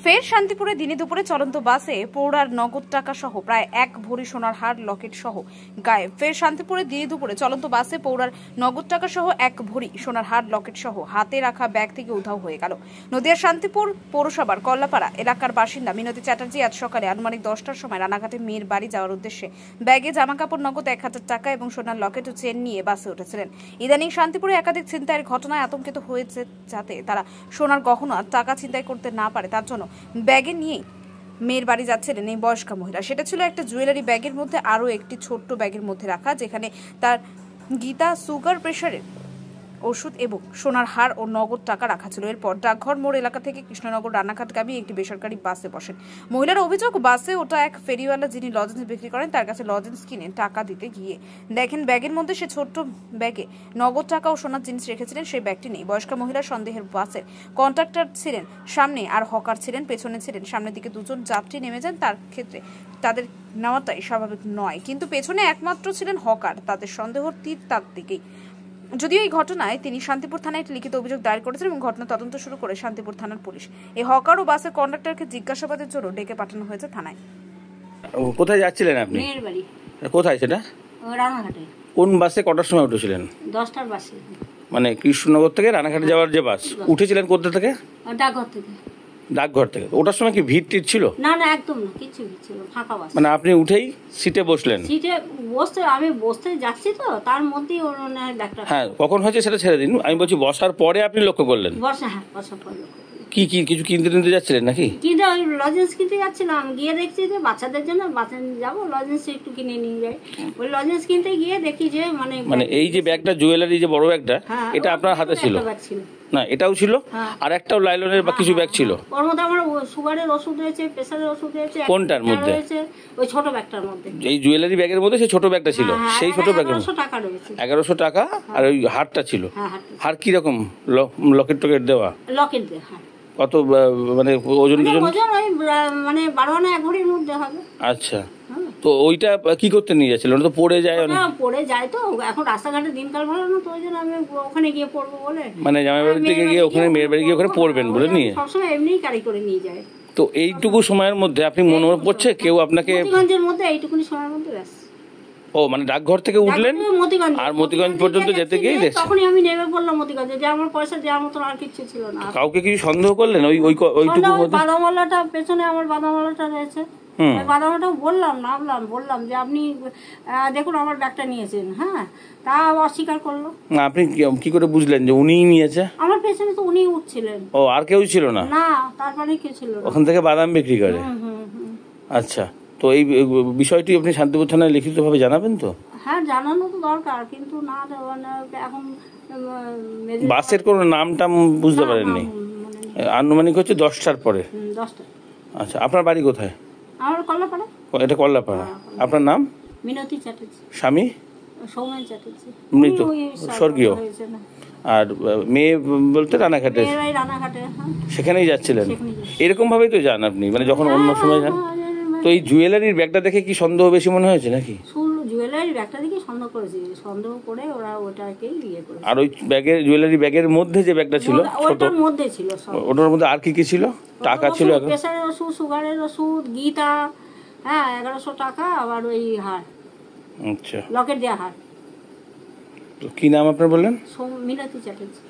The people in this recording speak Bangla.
ফের শান্তিপুরে দিনে দুপুরে চলন্ত বাসে পৌরার নগদ টাকা সহ প্রায় 1 ভরি সোনার হার লকেট সহ গায়েব। ফের শান্তিপুরে দিনে দুপুরে চলন্ত বাসে পৌরার নগদ টাকা সহ 1 ভরি সোনার হার লকেট সহ হাতে রাখা ব্যাগ থেকে উধাও হয়ে গেল। নদিয়ার শান্তিপুর পৌরসভার কল্লাপাড়া এলাকার বাসিন্দা মিনতি চ্যাটার্জি আজ সকালে আনুমানিক 10টার সময় রানাঘাটে মেয়ের বাড়ি যাওয়ার উদ্দেশ্যে ব্যাগে জামাকাপড় নগদ 1000 টাকা এবং সোনার লকেট ও চেন নিয়ে বাসে উঠেছিলেন। ইদানিং শান্তিপুরে একাধিক ছিনতাইয়ের ঘটনায় আতঙ্কিত হয়েছে, যাতে তারা সোনার গহনা টাকা ছিনতাই করতে না পারে তার জন্য ব্যাগে নিয়ে মেয়ের বাড়ি যাচ্ছিলেন এই বয়স্কা মহিলা। সেটা ছিল একটা জুয়েলারি ব্যাগের মধ্যে আরও একটি ছোট্ট ব্যাগের মধ্যে রাখা, যেখানে তার গীতা সুগার প্রেশারের ওষুধ এবং সোনার হার ও নগদ টাকা রাখা ছিল। এরপর ডাকঘর মোড় এলাকা থেকে কৃষ্ণনগর রানাঘাটগামী একটি বেসরকারি বাসে বসেন। মহিলার অভিযোগ, বাসে ওটা এক ফেরিওয়ালা যিনি লজেন্স বিক্রি করেন তার কাছে লজেন্স কিনে টাকা দিতে গিয়ে দেখেন ব্যাগের মধ্যে সে ছোট্ট ব্যাগে নগদ টাকা ও সোনার জিনিস রেখেছিলেন, সেই ব্যাগটি নেই। বয়স্কা মহিলার সন্দেহের বাসের কন্ডাক্টর ছিলেন সামনে আর হকার ছিলেন পেছনে ছিলেন। সামনের দিকে দুজন যাত্রী নেমে যান, তার ক্ষেত্রে তাদের নেওয়াটাই স্বাভাবিক নয়, কিন্তু পেছনে একমাত্র ছিলেন হকার। তাদের সন্দেহ তীর তার দিকেই। যদিও এই ঘটনায় তিনি শান্তিপুর থানায় একটি লিখিত অভিযোগ দায়ের করেছেন এবং ঘটনা তদন্ত শুরু করে শান্তিপুর থানার পুলিশ। এই হকার ও বাসের কন্ডাক্টরকে জিজ্ঞাসাবাদের জন্য ডেকে পাঠানো হয়েছে থানায়। কোথায় যাচ্ছিলেন আপনি? মেয়ের বাড়ি। কোথায় সেটা? রানাঘাটে। কোন বাসে কটার সময় উঠেছিলেন? 10টার বাসে। মানে কৃষ্ণনগর থেকে রানাঘাটে যাওয়ার যে বাস, উঠেছিলেন কোথা থেকে? ডাকঘর থেকে। ডাকঘর থেকে। ওটার সময় কি ভিড় টিড় ছিল? না না, একদম না, কিছু ছিল, ফাঁকা বাস। মানে আপনি উঠেই সিটে বসলেন? সিটে আমি বসতে যাচ্ছি তো, তার মধ্যেই ওর ব্যাগটা। হ্যাঁ, কখন হয়েছে সেটা ছেড়ে দিন, আমি বলছি বসার পরে আপনি লক্ষ্য করলেন? বসার পর লক্ষ্য। কি কিছু কিনতে যাচ্ছিলেন নাকি? কিনতে ওই লজেন্স কিনতে যাচ্ছিলাম, গিয়ে দেখছি যে বাচ্চাদের জন্য যাবো লজেন্স একটু কিনে নিয়ে যাই। ওই লজেন্স কিনতে গিয়ে দেখি যে মানে এই যে ব্যাগটা জুয়েলারি যে বড় ব্যাগটা, এটা আপনার হাতে ছিল? না, এটাও ছিল, আর একটাও লাইলনের বা কিছু ব্যাগ ছিল। ওর মধ্যে আমার সুগারের ওষুধ রয়েছে, প্রেসারের ওষুধ রয়েছে। কোনটার মধ্যে? ওই ছোট ব্যাগটার মধ্যে। এই জুয়েলারি ব্যাগের মধ্যে সেই ছোট ব্যাগটা ছিল, সেই ছোট ব্যাগের 1100 টাকা রয়েছে। 1100 টাকা। আর ওই হারটা ছিল? হার কি রকম? লকেট টকেট দেওয়া? লকেট দেওয়া। হ্যাঁ। কত মানে ওজন? ওই মানে 12 আনা 1 ভরির মধ্যে হবে। আচ্ছা, তো ওইটা কি করতে নিয়ে যাচ্ছিল? ওটা তো পড়ে যায় অনেক। পড়ে যায় তো, এখন রাস্তাঘাটে দিনকাল ভালো না, তো ওই জন্য আমি ওখানে গিয়ে পড়বো বলে। মানে জামাই বাড়ি থেকে গিয়ে ওখানে মেয়ের বাড়ি গিয়ে ওখানে পড়বেন বলে নিয়ে সবসময় এমনিই ক্যারি করে নিয়ে যায়। তো এইটুকু সময়ের মধ্যে আপনি মনে পড়ছে কেউ আপনাকে? মতিগঞ্জের মধ্যে এইটুকুনি সময়ের মধ্যে ব্যাস। ও মানে ডাকঘর থেকে উঠলেন আর মতিগঞ্জ পর্যন্ত যেতে গিয়ে দেখছেন? তখনই আমি নেমে পড়লাম মতিগঞ্জে, যে আমার পয়সা দেওয়ার মতন আর কিছু ছিল না। কাউকে কিছু সন্দেহ করলেন ওইটুকু মধ্যে? বাদামওয়ালাটা পেছনে, আমার বাদামওয়ালাটা রয়েছে, বাদামওয়ালাটাও বললাম যে আপনি দেখুন আমার ব্যাগটা নিয়েছেন। হ্যাঁ, তা অস্বীকার করলো। না, আপনি কি করে বুঝলেন যে উনিই নিয়েছে? আমার পেছনে তো উনিই উঠছিলেন। ও, আর কেউ ছিল না? না, তারপরে কেউ ছিল না। ওখান থেকে বাদাম বিক্রি করে? আচ্ছা, তো এই বিষয়টি আপনি শান্তিপুর থানায় লিখিতভাবে জানাবেন তো? হ্যাঁ, জানানো তো দরকার, কিন্তু না এখন বাসের কোনো নাম টাম বুঝতে পারেননি? আনুমানিক হচ্ছে 10টার পরে। 10টা। আচ্ছা, আপনার বাড়ি কোথায়? আমার কল্লাপাড়া। এটা কল্লাপাড়া। আপনার নাম? মিনতি চ্যাটার্জি। স্বামী? সৌমেন চ্যাটার্জি। মৃত, স্বর্গীয়। আর মেয়ে বলতে রানাঘাটে? রানাঘাটে। সেখানেই যাচ্ছিলেন? এরকম ভাবেই তো যান আপনি, মানে যখন অন্য সময় যান। তো এই জুয়েলারির ব্যাগটা দেখে কি সন্দেহ বেশি মনে হয়েছে নাকি? জুয়েলারি ব্যাগটা দেখে সন্দেহ করে ওরা ওটাকেই ইয়ে করেছে। আর ওই ব্যাগের জুয়েলারি ব্যাগের মধ্যে যে ব্যাগটা ছিল ওটার মধ্যে ছিল, ওটার মধ্যে আর কি কি ছিল? টাকা ছিল, প্রেসারের ওষুধ, সুগারের ওষুধ, গীতা, হ্যাঁ 1100 টাকা, আবার ওই হার। আচ্ছা, লকেট দেওয়া হার। কি নাম আপনার বললেন? মিনতি চ্যাটার্জি।